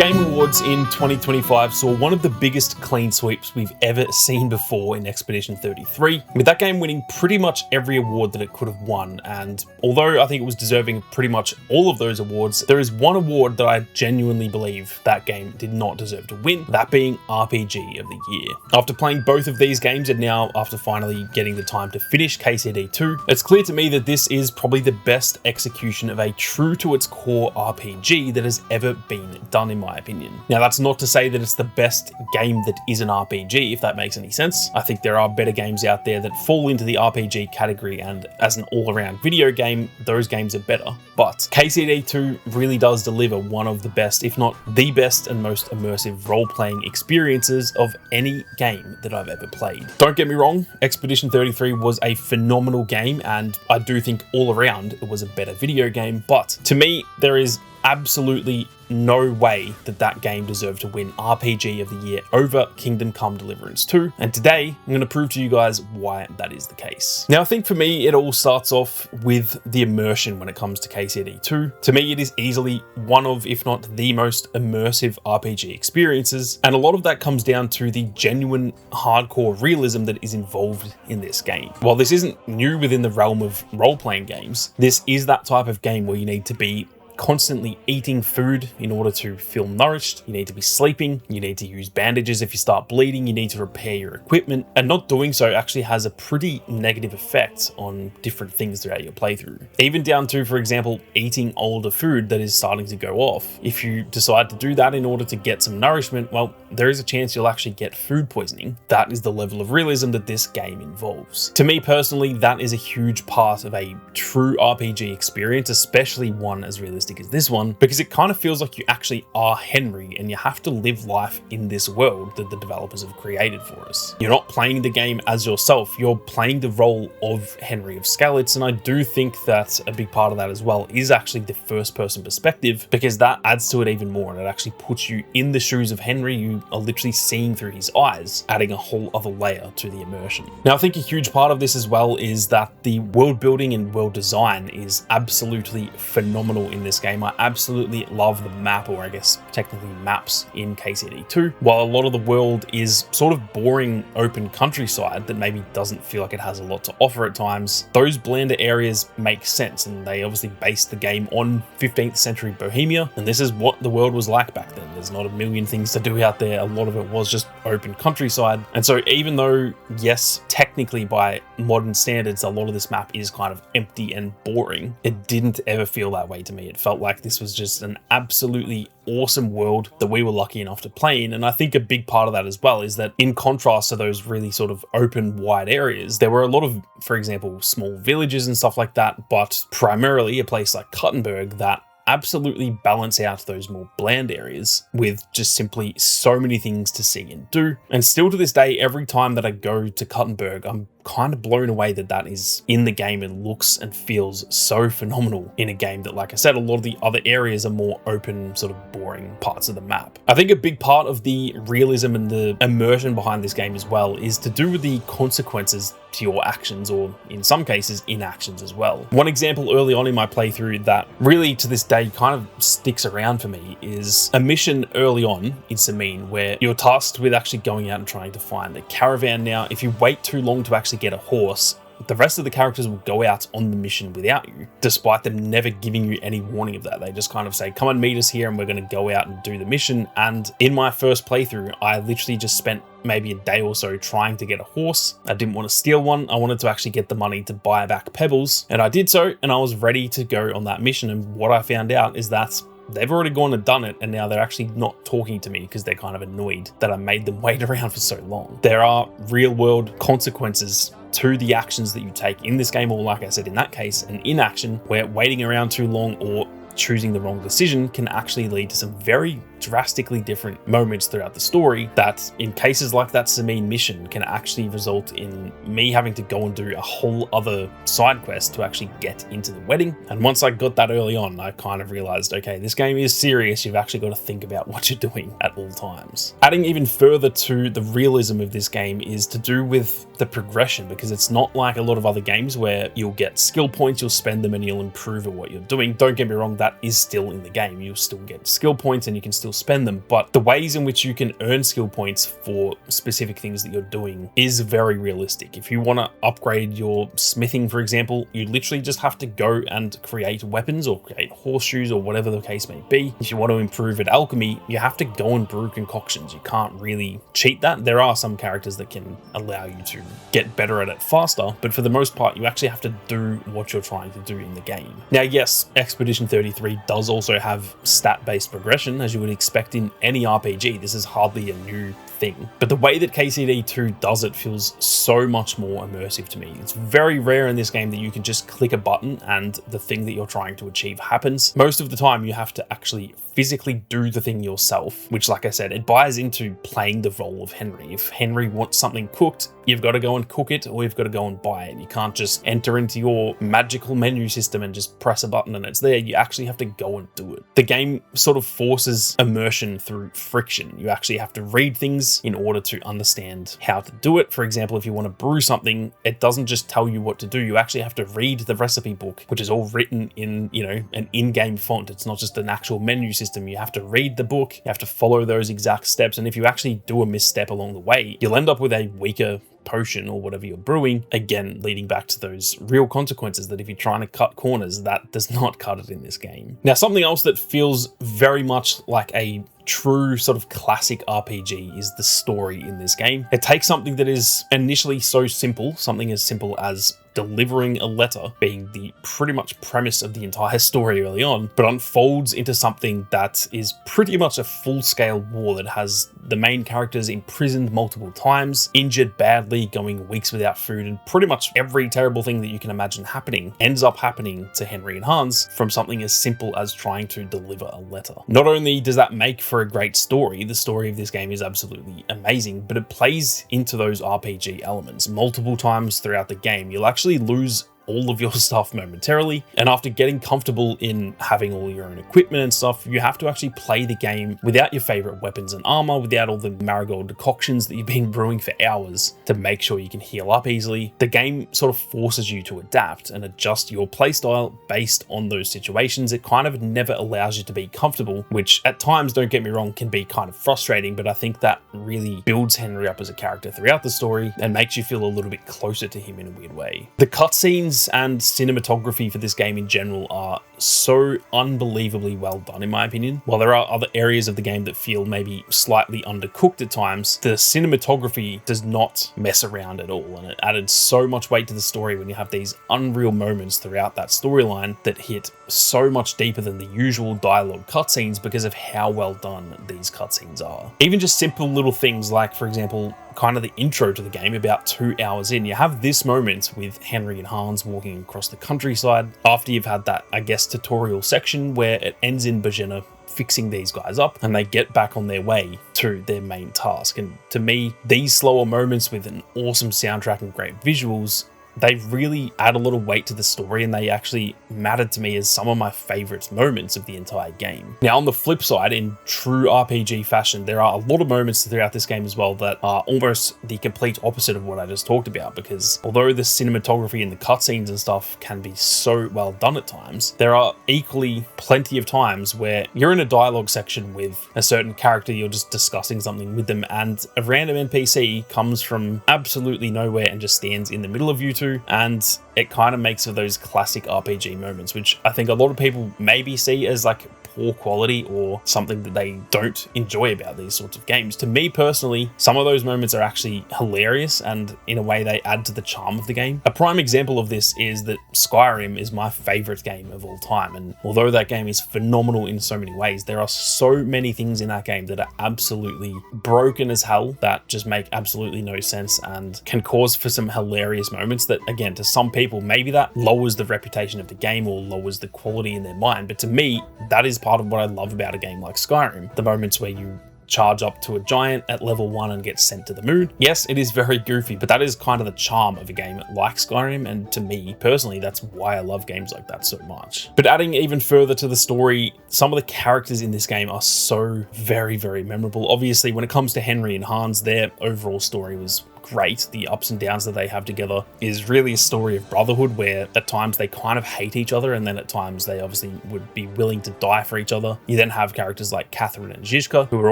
Game Awards in 2025 saw one of the biggest clean sweeps we've ever seen before in Expedition 33, with that game winning pretty much every award that it could have won. And although I think it was deserving of pretty much all of those awards, there is one award that I genuinely believe that game did not deserve to win, that being RPG of the Year. After playing both of these games and now after finally getting the time to finish KCD2, it's clear to me that this is probably the best execution of a true to its core RPG that has ever been done, in my opinion. Now, that's not to say that it's the best game that is an RPG, if that makes any sense. I think there are better games out there that fall into the RPG category, and as an all-around video game, those games are better. But KCD2 really does deliver one of the best, if not the best and most immersive role-playing experiences of any game that I've ever played. Don't get me wrong, Expedition 33 was a phenomenal game, and I do think all around it was a better video game, but to me, there is absolutely no way that that game deserved to win RPG of the Year over Kingdom Come Deliverance 2, and today I'm going to prove to you guys why that is the case. Now, I think for me it all starts off with the immersion when it comes to KCD2. To me, it is easily one of, if not the most immersive RPG experiences, and a lot of that comes down to the genuine hardcore realism that is involved in this game. While this isn't new within the realm of role-playing games, this is that type of game where you need to be constantly eating food in order to feel nourished, you need to be sleeping, you need to use bandages if you start bleeding, you need to repair your equipment, and not doing so actually has a pretty negative effect on different things throughout your playthrough. Even down to, for example, eating older food that is starting to go off. If you decide to do that in order to get some nourishment, well, there is a chance you'll actually get food poisoning. That is the level of realism that this game involves. To me personally, that is a huge part of a true RPG experience, especially one as realistic as this one, because it kind of feels like you actually are Henry and you have to live life in this world that the developers have created for us. You're not playing the game as yourself, you're playing the role of Henry of Skalitz, and I do think that a big part of that as well is actually the first person perspective, because that adds to it even more, and it actually puts you in the shoes of Henry. You are literally seeing through his eyes, adding a whole other layer to the immersion. Now, I think a huge part of this as well is that the world building and world design is absolutely phenomenal in this game. I absolutely love the map, or I guess technically maps, in KCD2. While a lot of the world is sort of boring open countryside that maybe doesn't feel like it has a lot to offer at times, those blander areas make sense, and they obviously base the game on 15th century Bohemia, and this is what the world was like back then. There's not a million things to do out there. A lot of it was just open countryside. And so even though, yes, technically by modern standards, a lot of this map is kind of empty and boring, it didn't ever feel that way to me. It felt like this was just an absolutely awesome world that we were lucky enough to play in. And I think a big part of that as well is that in contrast to those really sort of open wide areas, there were a lot of, for example, small villages and stuff like that, but primarily a place like Kuttenberg that absolutely balance out those more bland areas with just simply so many things to see and do. And still to this day, every time that I go to Kuttenberg, I'm kind of blown away that that is in the game and looks and feels so phenomenal in a game that, like I said, a lot of the other areas are more open, sort of boring parts of the map. I think a big part of the realism and the immersion behind this game as well is to do with the consequences to your actions, or in some cases inactions as well. One example early on in my playthrough that really to this day kind of sticks around for me is a mission early on in Samin where you're tasked with actually going out and trying to find a caravan. Now, if you wait too long to actually get a horse, the rest of the characters will go out on the mission without you, despite them never giving you any warning of that. They just kind of say, come and meet us here and we're going to go out and do the mission. And in my first playthrough, I literally just spent maybe a day or so trying to get a horse. I didn't want to steal one. I wanted to actually get the money to buy back pebbles. And I did so, and I was ready to go on that mission. And what I found out is that they've already gone and done it, and now they're actually not talking to me because they're kind of annoyed that I made them wait around for so long. There are real world consequences to the actions that you take in this game, or like I said, in that case, an inaction where waiting around too long or choosing the wrong decision can actually lead to some very drastically different moments throughout the story that, in cases like that Samin mission, can actually result in me having to go and do a whole other side quest to actually get into the wedding. And once I got that early on, I kind of realized, okay, this game is serious. You've actually got to think about what you're doing at all times. Adding even further to the realism of this game is to do with the progression, because it's not like a lot of other games where you'll get skill points, you'll spend them, and you'll improve at what you're doing. Don't get me wrong, that is still in the game. You'll still get skill points and you can still you'll spend them, but the ways in which you can earn skill points for specific things that you're doing is very realistic. If you want to upgrade your smithing, for example, you literally just have to go and create weapons or create horseshoes or whatever the case may be. If you want to improve at alchemy, you have to go and brew concoctions. You can't really cheat that. There are some characters that can allow you to get better at it faster, but for the most part, you actually have to do what you're trying to do in the game. Now, yes, Expedition 33 does also have stat-based progression, as you would expect in any RPG. This is hardly a new thing, but the way that KCD2 does it feels so much more immersive to me. It's very rare in this game that you can just click a button and the thing that you're trying to achieve happens. Most of the time you have to actually physically do the thing yourself, which, like I said, it buys into playing the role of Henry. If Henry wants something cooked, you've got to go and cook it, or you've got to go and buy it. You can't just enter into your magical menu system and just press a button and it's there. You actually have to go and do it. The game sort of forces immersion through friction. You actually have to read things in order to understand how to do it. For example, if you want to brew something, it doesn't just tell you what to do. You actually have to read the recipe book, which is all written in, an in-game font. It's not just an actual menu system. You have to read the book, you have to follow those exact steps, and if you actually do a misstep along the way, you'll end up with a weaker potion or whatever you're brewing, again leading back to those real consequences that if you're trying to cut corners, that does not cut it in this game. Now, something else that feels very much like a true sort of classic RPG is the story in this game. It takes something that is initially so simple, something as simple as delivering a letter being the pretty much premise of the entire story early on, but unfolds into something that is pretty much a full-scale war that has the main characters imprisoned multiple times, injured badly, going weeks without food, and pretty much every terrible thing that you can imagine happening ends up happening to Henry and Hans from something as simple as trying to deliver a letter. Not only does that make for a great story, the story of this game is absolutely amazing, but it plays into those RPG elements multiple times throughout the game. You'll actually lose all of your stuff momentarily, and after getting comfortable in having all your own equipment and stuff, you have to actually play the game without your favorite weapons and armor, without all the marigold decoctions that you've been brewing for hours to make sure you can heal up easily. The game sort of forces you to adapt and adjust your playstyle based on those situations. It kind of never allows you to be comfortable, which at times, don't get me wrong, can be kind of frustrating, but I think that really builds Henry up as a character throughout the story and makes you feel a little bit closer to him in a weird way. The cutscenes and cinematography for this game in general are so unbelievably well done, in my opinion. While there are other areas of the game that feel maybe slightly undercooked at times, the cinematography does not mess around at all, and it added so much weight to the story when you have these unreal moments throughout that storyline that hit so much deeper than the usual dialogue cutscenes because of how well done these cutscenes are. Even just simple little things like, for example, kind of the intro to the game, about 2 hours in, you have this moment with Henry and Hans walking across the countryside after you've had that, I guess, tutorial section where it ends in Bajena fixing these guys up and they get back on their way to their main task. And to me, these slower moments with an awesome soundtrack and great visuals, they really add a lot of weight to the story, and they actually mattered to me as some of my favorite moments of the entire game. Now, on the flip side, in true RPG fashion, there are a lot of moments throughout this game as well that are almost the complete opposite of what I just talked about, because although the cinematography and the cutscenes and stuff can be so well done at times, there are equally plenty of times where you're in a dialogue section with a certain character, you're just discussing something with them, and a random NPC comes from absolutely nowhere and just stands in the middle of you two, and it kind of makes for those classic RPG moments, which I think a lot of people maybe see as like poor quality or something that they don't enjoy about these sorts of games. To me personally, some of those moments are actually hilarious, and in a way they add to the charm of the game. A prime example of this is that Skyrim is my favorite game of all time, and although that game is phenomenal in so many ways, there are so many things in that game that are absolutely broken as hell that just make absolutely no sense and can cause for some hilarious moments that, again, to some people maybe that lowers the reputation of the game or lowers the quality in their mind, but to me that is part of what I love about a game like Skyrim. The moments where you charge up to a giant at level 1 and get sent to the moon. Yes, it is very goofy, but that is kind of the charm of a game like Skyrim, and to me personally, that's why I love games like that so much. But adding even further to the story, some of the characters in this game are so very, very memorable. Obviously, when it comes to Henry and Hans, their overall story was great. The ups and downs that they have together is really a story of brotherhood, where at times they kind of hate each other, and then at times they obviously would be willing to die for each other. You then have characters like Catherine and Zizka, who are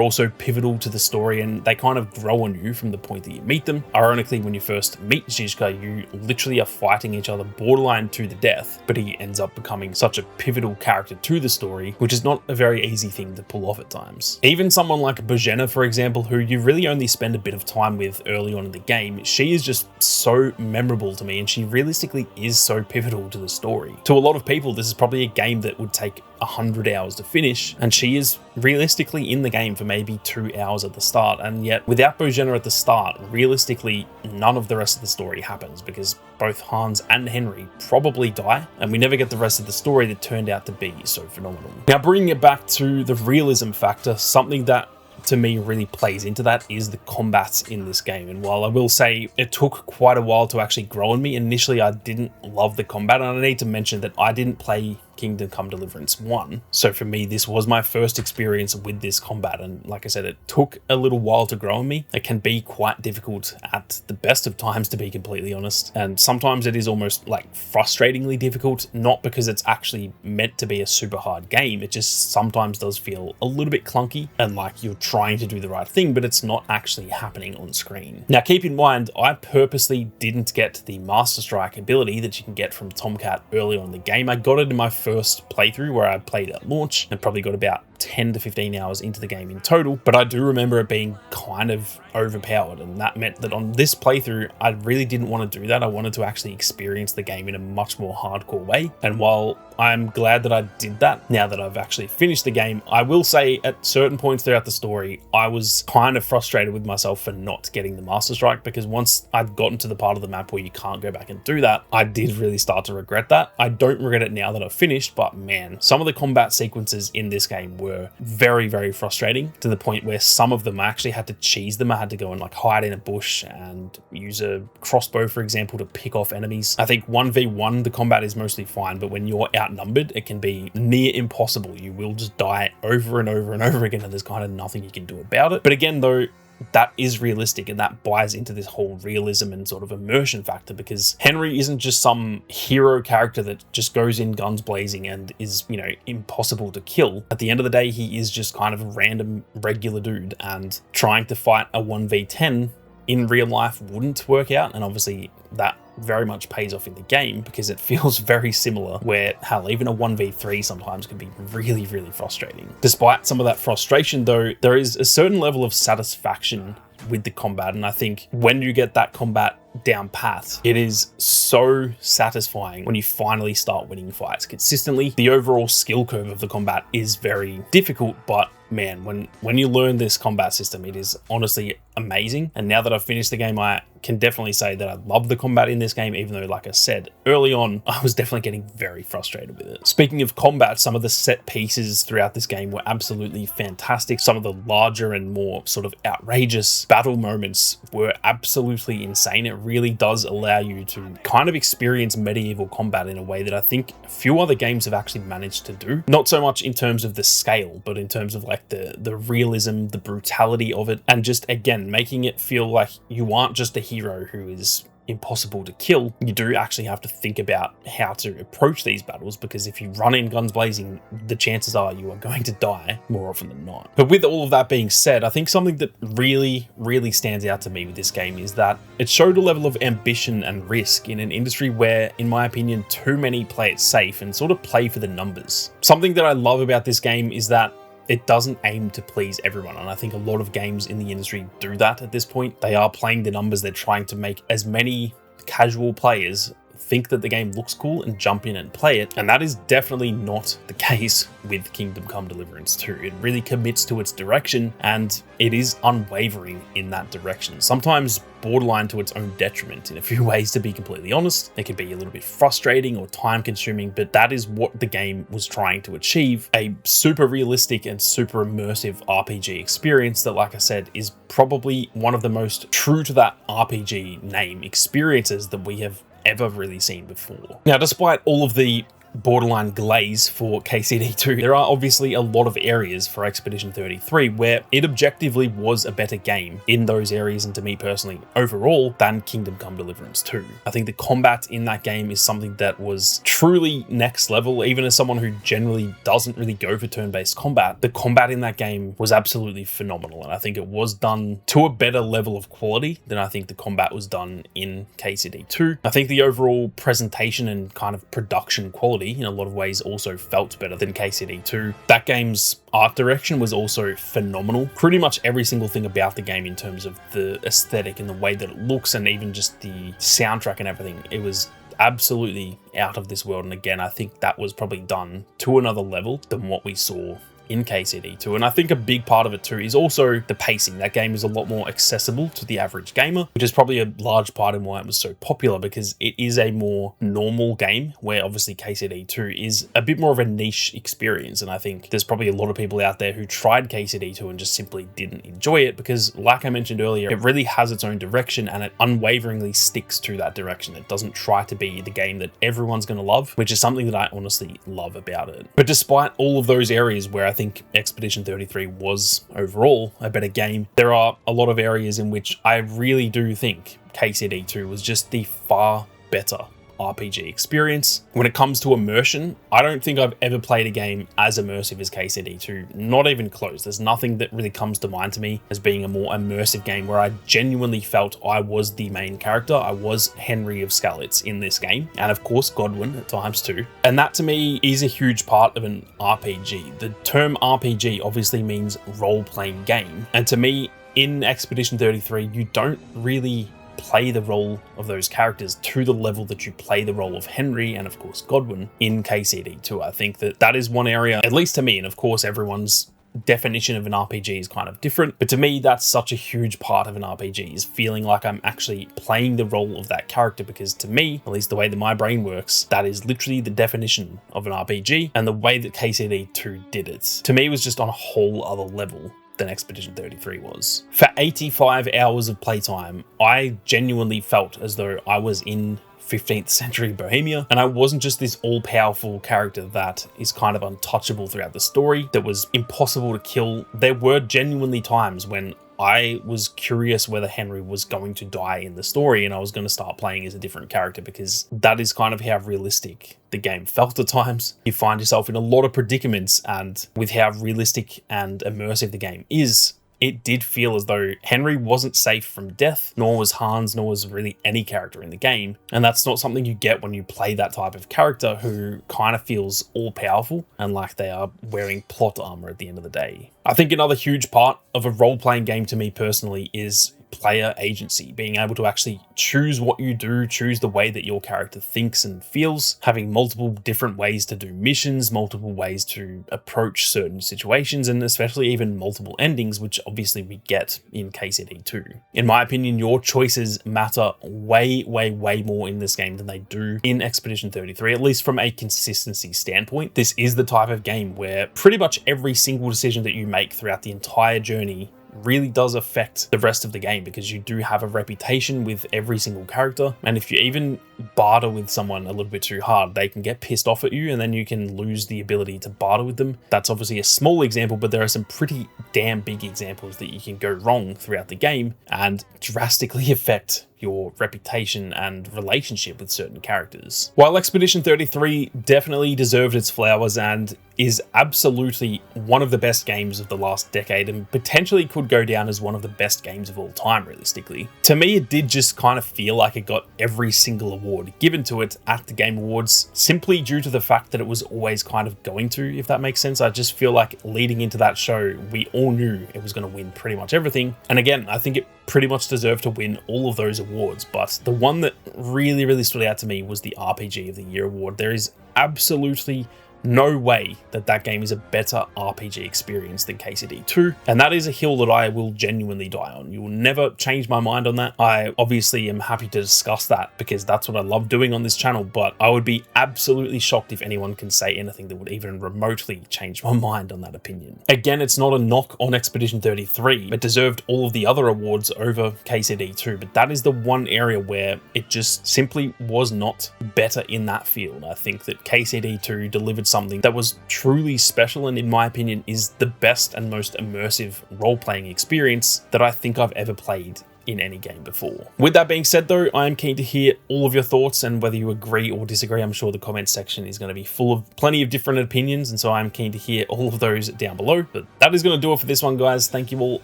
also pivotal to the story, and they kind of grow on you from the point that you meet them. Ironically, when you first meet Zizka, you literally are fighting each other borderline to the death, but he ends up becoming such a pivotal character to the story, which is not a very easy thing to pull off at times. Even someone like Bojena, for example, who you really only spend a bit of time with early on in the game, she is just so memorable to me, and she realistically is so pivotal to the story. To a lot of people, this is probably a game that would take 100 hours to finish, and she is realistically in the game for maybe 2 hours at the start, and yet without Bojena at the start, realistically none of the rest of the story happens, because both Hans and Henry probably die, and we never get the rest of the story that turned out to be so phenomenal. Now, bringing it back to the realism factor, something that to me really plays into that is the combat in this game. And while I will say it took quite a while to actually grow on me, initially I didn't love the combat, and I need to mention that I didn't play Kingdom Come Deliverance 1. So for me, this was my first experience with this combat, and like I said, it took a little while to grow on me. It can be quite difficult at the best of times, to be completely honest, and sometimes it is almost like frustratingly difficult, not because it's actually meant to be a super hard game. It just sometimes does feel a little bit clunky and like you're trying to do the right thing, but it's not actually happening on screen. Now, keep in mind, I purposely didn't get the Master Strike ability that you can get from Tomcat early on in the game. I got it in my first playthrough, where I played at launch and probably got about 10 to 15 hours into the game in total, but I do remember it being kind of overpowered, and that meant that on this playthrough I really didn't want to do that. I wanted to actually experience the game in a much more hardcore way, and while I'm glad that I did that now that I've actually finished the game, I will say at certain points throughout the story I was kind of frustrated with myself for not getting the Master Strike, because once I'd gotten to the part of the map where you can't go back and do that, I did really start to regret that. I don't regret it now that I've finished, but man, some of the combat sequences in this game were very, very frustrating, to the point where some of them I actually had to cheese them. I had to go and like hide in a bush and use a crossbow, for example, to pick off enemies. I think 1v1 the combat is mostly fine, but when you're outnumbered it can be near impossible. You will just die over and over and over again, and there's kind of nothing you can do about it. But again though, that is realistic, and that buys into this whole realism and sort of immersion factor, because Henry isn't just some hero character that just goes in guns blazing and is, you know, impossible to kill. At the end of the day, he is just kind of a random regular dude, and trying to fight a 1v10 in real life wouldn't work out, and obviously that very much pays off in the game, because it feels very similar, where hell, even a 1v3 sometimes can be really, really frustrating. Despite some of that frustration though, there is a certain level of satisfaction with the combat, and I think when you get that combat down pat, it is so satisfying when you finally start winning fights consistently. The overall skill curve of the combat is very difficult, but man, when you learn this combat system, it is honestly amazing. And now that I've finished the game, I can definitely say that I love the combat in this game, even though, like I said, early on, I was definitely getting very frustrated with it. Speaking of combat, some of the set pieces throughout this game were absolutely fantastic. Some of the larger and more sort of outrageous battle moments were absolutely insane. It really does allow you to kind of experience medieval combat in a way that I think few other games have actually managed to do. Not so much in terms of the scale, but in terms of like the realism, the brutality of it, and just again making it feel like you aren't just a hero who is impossible to kill. You do actually have to think about how to approach these battles, because if you run in guns blazing, the chances are you are going to die more often than not. But with all of that being said, I think something that really, really stands out to me with this game is that it showed a level of ambition and risk in an industry where, in my opinion, too many play it safe and sort of play for the numbers. Something that I love about this game is that it doesn't aim to please everyone, and I think a lot of games in the industry do that at this point. They are playing the numbers. They're trying to make as many casual players think that the game looks cool and jump in and play it, and that is definitely not the case with Kingdom Come Deliverance 2. It really commits to its direction, and it is unwavering in that direction. Sometimes borderline to its own detriment in a few ways, to be completely honest. It can be a little bit frustrating or time consuming, but that is what the game was trying to achieve. A super realistic and super immersive RPG experience that, like I said, is probably one of the most true to that RPG name experiences that we have ever really seen before. Now, despite all of the borderline glaze for KCD2. There are obviously a lot of areas for Expedition 33 where it objectively was a better game in those areas, and to me personally, overall, than Kingdom Come Deliverance 2. I think the combat in that game is something that was truly next level. Even as someone who generally doesn't really go for turn-based combat, the combat in that game was absolutely phenomenal, and I think it was done to a better level of quality than I think the combat was done in KCD2. I think the overall presentation and kind of production quality in a lot of ways also felt better than KCD2. That game's art direction was also phenomenal. Pretty much every single thing about the game in terms of the aesthetic and the way that it looks, and even just the soundtrack and everything, it was absolutely out of this world. And again, I think that was probably done to another level than what we saw in KCD2. And I think a big part of it too is also the pacing. That game is a lot more accessible to the average gamer, which is probably a large part in why it was so popular, because it is a more normal game, where obviously KCD2 is a bit more of a niche experience. And I think there's probably a lot of people out there who tried KCD2 and just simply didn't enjoy it, because like I mentioned earlier, it really has its own direction and it unwaveringly sticks to that direction. It doesn't try to be the game that everyone's going to love, which is something that I honestly love about it. But despite all of those areas where I think Expedition 33 was overall a better game, there are a lot of areas in which I really do think KCD2 was just the far better RPG experience. When it comes to immersion, I don't think I've ever played a game as immersive as KCD2, not even close. There's nothing that really comes to mind to me as being a more immersive game where I genuinely felt I was the main character. I was Henry of Skalitz in this game, and of course Godwin at times too. And that to me is a huge part of an RPG. The term RPG obviously means role-playing game, and to me in Expedition 33 you don't really play the role of those characters to the level that you play the role of Henry and of course Godwin in KCD2. I think that that is one area, at least to me, and of course everyone's definition of an RPG is kind of different, but to me that's such a huge part of an RPG, is feeling like I'm actually playing the role of that character, because to me, at least the way that my brain works, that is literally the definition of an RPG, and the way that KCD2 did it, to me, was just on a whole other level than Expedition 33 was. For 85 hours of playtime, I genuinely felt as though I was in 15th century Bohemia, and I wasn't just this all-powerful character that is kind of untouchable throughout the story, that was impossible to kill. There were genuinely times when I was curious whether Henry was going to die in the story, and I was going to start playing as a different character, because that is kind of how realistic the game felt at times. You find yourself in a lot of predicaments, and with how realistic and immersive the game is, it did feel as though Henry wasn't safe from death, nor was Hans, nor was really any character in the game. And that's not something you get when you play that type of character who kind of feels all-powerful and like they are wearing plot armor at the end of the day. I think another huge part of a role-playing game to me personally is player agency, being able to actually choose what you do, choose the way that your character thinks and feels, having multiple different ways to do missions, multiple ways to approach certain situations, and especially even multiple endings, which obviously we get in KCD2. In my opinion, your choices matter way, way, way more in this game than they do in Expedition 33, at least from a consistency standpoint. This is the type of game where pretty much every single decision that you make throughout the entire journey really does affect the rest of the game, because you do have a reputation with every single character, and if you even barter with someone a little bit too hard, they can get pissed off at you, and then you can lose the ability to barter with them. That's obviously a small example, but there are some pretty damn big examples that you can go wrong throughout the game and drastically affect your reputation and relationship with certain characters. While Expedition 33 definitely deserved its flowers and is absolutely one of the best games of the last decade, and potentially could go down as one of the best games of all time realistically, to me it did just kind of feel like it got every single award given to it at the Game Awards, simply due to the fact that it was always kind of going to, if that makes sense. I just feel like leading into that show, we all knew it was going to win pretty much everything, and again, I think it pretty much deserved to win all of those awards, but the one that really, really stood out to me was the RPG of the Year award. There is absolutely no way that that game is a better RPG experience than KCD2, and that is a hill that I will genuinely die on. You will never change my mind on that. I obviously am happy to discuss that because that's what I love doing on this channel, but I would be absolutely shocked if anyone can say anything that would even remotely change my mind on that opinion. Again, it's not a knock on Expedition 33. It deserved all of the other awards over KCD2, but that is the one area where it just simply was not better in that field. I think that KCD2 delivered something that was truly special and, in my opinion, is the best and most immersive role-playing experience that I think I've ever played in any game before. With that being said though, I am keen to hear all of your thoughts and whether you agree or disagree. I'm sure the comment section is going to be full of plenty of different opinions, and so I'm keen to hear all of those down below. But that is going to do it for this one, guys. Thank you all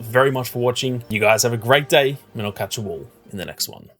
very much for watching. You guys have a great day, and I'll catch you all in the next one.